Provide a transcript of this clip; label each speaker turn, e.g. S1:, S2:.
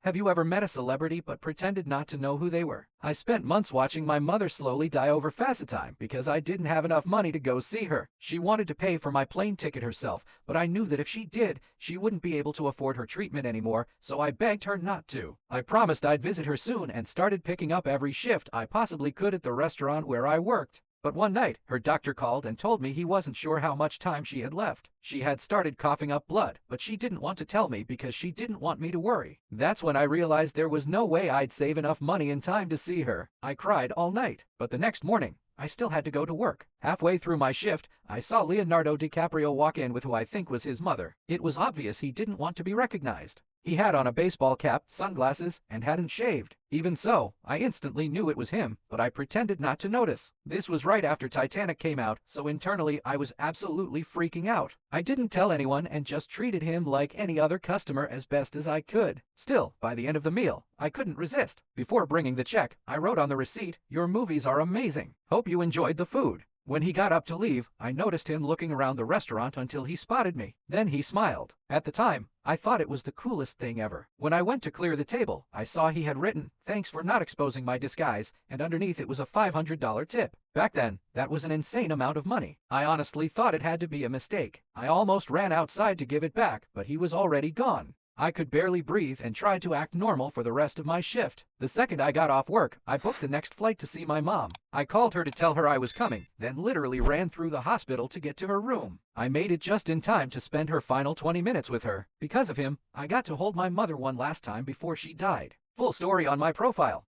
S1: Have you ever met a celebrity but pretended not to know who they were? I spent months watching my mother slowly die over facetime because I didn't have enough money to go see her. She wanted to pay for my plane ticket herself, but I knew that if she did, she wouldn't be able to afford her treatment anymore, so I begged her not to. I promised I'd visit her soon and started picking up every shift I possibly could at the restaurant where I worked. But one night, her doctor called and told me he wasn't sure how much time she had left. She had started coughing up blood, but she didn't want to tell me because she didn't want me to worry. That's when I realized there was no way I'd save enough money and time to see her. I cried all night, but the next morning, I still had to go to work. Halfway through my shift, I saw Leonardo DiCaprio walk in with who I think was his mother. It was obvious he didn't want to be recognized. He had on a baseball cap, sunglasses, and hadn't shaved. Even so, I instantly knew it was him, but I pretended not to notice. This was right after Titanic came out, so internally I was absolutely freaking out. I didn't tell anyone and just treated him like any other customer as best as I could. Still, by the end of the meal, I couldn't resist. Before bringing the check, I wrote on the receipt, "Your movies are amazing. Hope you enjoyed the food." When he got up to leave, I noticed him looking around the restaurant until he spotted me. Then he smiled. At the time, I thought it was the coolest thing ever. When I went to clear the table, I saw he had written, "Thanks for not exposing my disguise," and underneath it was a $500 tip. Back then, that was an insane amount of money. I honestly thought it had to be a mistake. I almost ran outside to give it back, but he was already gone. I could barely breathe and tried to act normal for the rest of my shift. The second I got off work, I booked the next flight to see my mom. I called her to tell her I was coming, then literally ran through the hospital to get to her room. I made it just in time to spend her final 20 minutes with her. Because of him, I got to hold my mother one last time before she died. Full story on my profile.